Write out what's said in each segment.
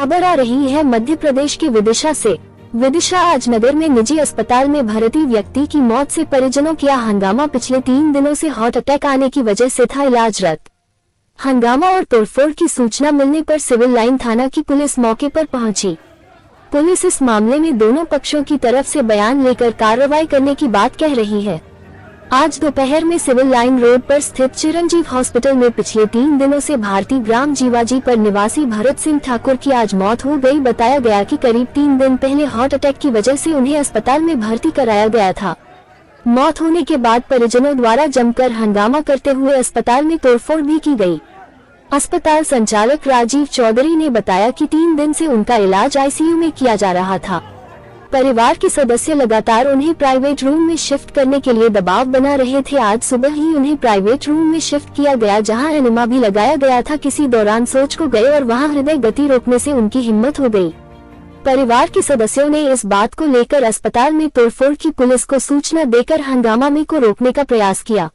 खबर आ रही है मध्य प्रदेश के विदिशा से। विदिशा आज नगर में निजी अस्पताल में भर्ती व्यक्ति की मौत से परिजनों किया हंगामा। पिछले 3 दिनों से हार्ट अटैक आने की वजह से था इलाजरत। हंगामा और तोड़फोड़ की सूचना मिलने पर सिविल लाइन थाना की पुलिस मौके पर पहुंची। पुलिस इस मामले में दोनों पक्षों की तरफ से बयान लेकर कार्रवाई करने की बात कह रही है। आज दोपहर में सिविल लाइन रोड पर स्थित चिरंजीव हॉस्पिटल में पिछले 3 दिनों से भारतीय ग्राम जीवाजी पर निवासी भरत सिंह ठाकुर की आज मौत हो गई। बताया गया कि करीब 3 दिन पहले हार्ट अटैक की वजह से उन्हें अस्पताल में भर्ती कराया गया था। मौत होने के बाद परिजनों द्वारा जमकर हंगामा करते हुए अस्पताल में तोड़फोड़ भी की गई। अस्पताल संचालक राजीव चौधरी ने बताया कि 3 दिन से उनका इलाज आईसीयू में किया जा रहा था। परिवार के सदस्य लगातार उन्हें प्राइवेट रूम में शिफ्ट करने के लिए दबाव बना रहे थे। आज सुबह ही उन्हें प्राइवेट रूम में शिफ्ट किया गया, जहां एनिमा भी लगाया गया था। किसी दौरान सोच को गए और वहां हृदय गति रोकने से उनकी हिम्मत हो गई। परिवार के सदस्यों ने इस बात को लेकर अस्पताल में तोड़फोड़ की पुलिस को सूचना देकर हंगामा में को रोकने का प्रयास किया।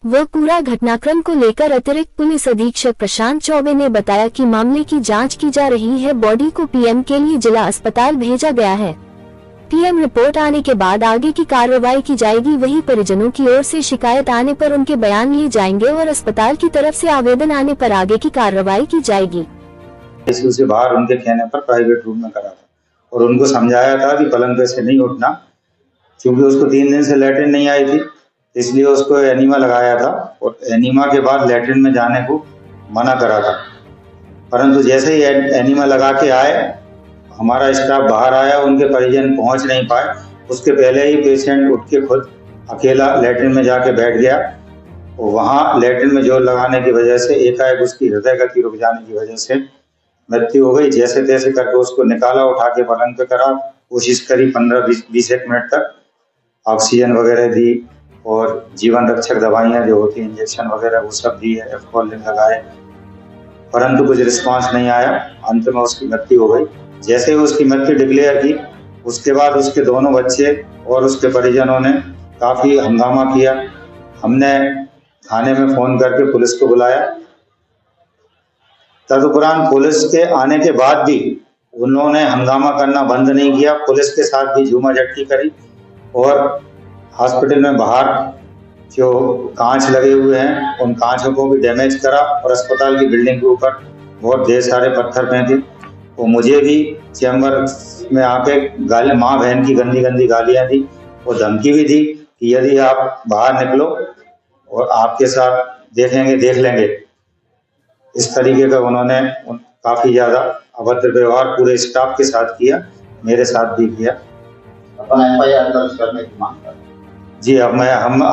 वह पूरा घटनाक्रम को लेकर अतिरिक्त पुलिस अधीक्षक प्रशांत चौबे ने बताया कि मामले की जांच की जा रही है। बॉडी को पीएम के लिए जिला अस्पताल भेजा गया है। पीएम रिपोर्ट आने के बाद आगे की कार्रवाई की जाएगी। वहीं परिजनों की ओर से शिकायत आने पर उनके बयान लिए जाएंगे और अस्पताल की तरफ से आवेदन आने पर आगे की कार्रवाई की जाएगी। आईसीयू से बाहर उनके कहने पर प्राइवेट रूम में करा था और उनको समझाया था कि पलंग पे से नहीं उठना, क्योंकि उसको 3 दिन से लैट्रिन नहीं आई थी, इसलिए उसको एनीमा लगाया था और एनीमा के बाद लैट्रिन में जाने को मना करा था। परंतु जैसे ही एनीमा लगा के आए, हमारा स्टाफ बाहर आया, उनके परिजन पहुंच नहीं पाए। उसके पहले ही पेशेंट उठ के खुद अकेला लैट्रिन में जाके बैठ गया और वहां लैट्रिन में जोर लगाने की वजह से एकाएक उसकी हृदय गति रुक जाने की वजह से मृत्यु हो गई। जैसे तैसे करके उसको निकाला, उठा के पलंग पे करा, कोशिश करी 15-20 मिनट तक, ऑक्सीजन वगैरह दी और जीवन रक्षक दवाइयाँ जो होती है, इंजेक्शन वगैरह, वो सब दी है, एफकॉलिन लगाए, परंतु कुछ रिस्पांस नहीं आया। अंत में उसकी मृत्यु हो गई। जैसे ही उसकी मृत्यु डिक्लेयर की, उसके बाद उसके दोनों बच्चे और उसके परिजनों ने काफी हंगामा किया। हमने थाने में फोन करके पुलिस को बुलाया। तदुपरांत पुलिस के आने के बाद भी उन्होंने हंगामा करना बंद नहीं किया। पुलिस के साथ भी झूमाझटकी करी और हॉस्पिटल में बाहर जो कांच लगे हुए हैं उन कांचों को भी डैमेज करा और अस्पताल की बिल्डिंग के ऊपर बहुत ढेर सारे पत्थर फेंके। वो मुझे भी चैम्बर में आके गाली, माँ बहन की गंदी गंदी गालियां दी और धमकी भी दी कि यदि आप बाहर निकलो और आपके साथ देख लेंगे। इस तरीके का उन्होंने काफी ज्यादा अभद्र व्यवहार पूरे स्टाफ के साथ किया, मेरे साथ भी किया। अपन एफआईआर दर्ज करने की मांग कर जी, अब हम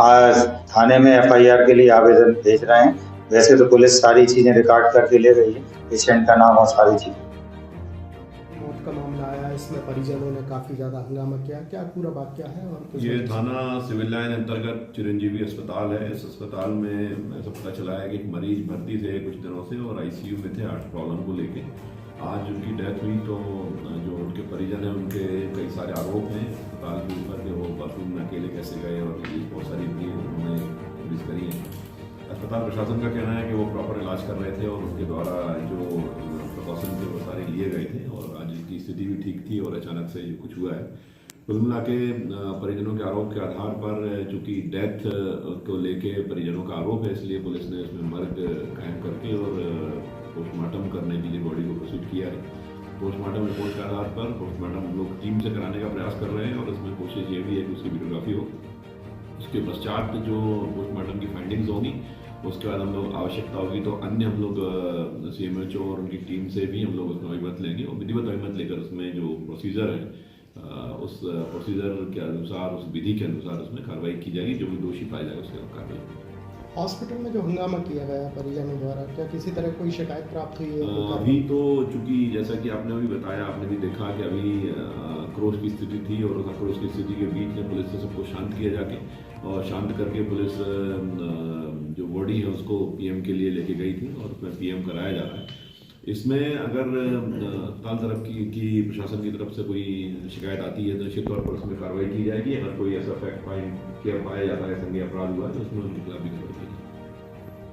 थाने में एफआईआर के लिए आवेदन भेज रहे हैं। वैसे तो पुलिस सारी चीजें रिकॉर्ड करके ले गई है, पेशेंट का नाम और सारी चीजें। मौत का मामला आया, इसमें परिजनों ने काफी ज्यादा हंगामा किया, क्या पूरा बात क्या है? और ये थाना सिविल लाइन अंतर्गत चिरंजीवी अस्पताल है। इस अस्पताल में ऐसा पता चला है कि एक मरीज भर्ती थे कुछ दिनों से और आईसीयू में थे हार्ट प्रॉब्लम को लेके। आज उनकी डेथ हुई तो जो उनके परिजन हैं उनके कई सारे आरोप हैं अस्पताल के ऊपर कि वो बाथरूम में अकेले कैसे गए और बहुत सारी उन्होंने पुलिस करी है। अस्पताल प्रशासन का कहना है कि वो प्रॉपर इलाज कर रहे थे और उनके द्वारा जो प्रिकॉशन थे वो सारे लिए गए थे और आज की स्थिति भी ठीक थी और अचानक से जो कुछ हुआ है। कुल मिला के परिजनों के आरोप के आधार पर चूंकि डेथ को लेके परिजनों का आरोप है, इसलिए पुलिस ने उसमें मर्ग कायम करके और पोस्टमार्टम करने के लिए बॉडी को प्रोसीड किया है। पोस्टमार्टम रिपोर्ट के आधार पर पोस्टमार्टम हम लोग टीम से कराने का प्रयास कर रहे हैं और इसमें कोशिश ये भी है कि उसकी वीडियोग्राफी हो। उसके पश्चात जो पोस्टमार्टम की फाइंडिंग्स होगी उसके बाद हम लोग आवश्यकता होगी तो अन्य हम लोग सीएमएचओ और उनकी टीम से भी हम लोग उसमें अभिमत लेंगे और विधिवत अभिमत लेकर उसमें जो प्रोसीजर है उस प्रोसीजर के अनुसार, उस विधि के अनुसार उसमें कार्रवाई की जाएगी। जो भी दोषी पाया जाएगा उसके कार्रवाई। हॉस्पिटल में जो हंगामा किया गया परिजनों द्वारा, क्या किसी तरह कोई शिकायत प्राप्त हुई है? अभी तो चूंकि जैसा कि आपने अभी बताया, आपने भी देखा कि अभी आक्रोश की स्थिति थी और उस आक्रोश की स्थिति के बीच में पुलिस से सबको शांत किया जाके और शांत करके पुलिस जो बॉडी है उसको पीएम के लिए लेके गई थी और उसमें पीएम कराया जा रहा है। इसमें अगर अस्पताल तरफ की प्रशासन की तरफ से कोई शिकायत आती है तो निश्चित तौर पर उसमें कार्रवाई की जाएगी। अगर कोई ऐसा फैक्ट पाया जाता है, संज्ञेय अपराध हुआ है तो उसमें उनके खिलाफ भी कार्रवाई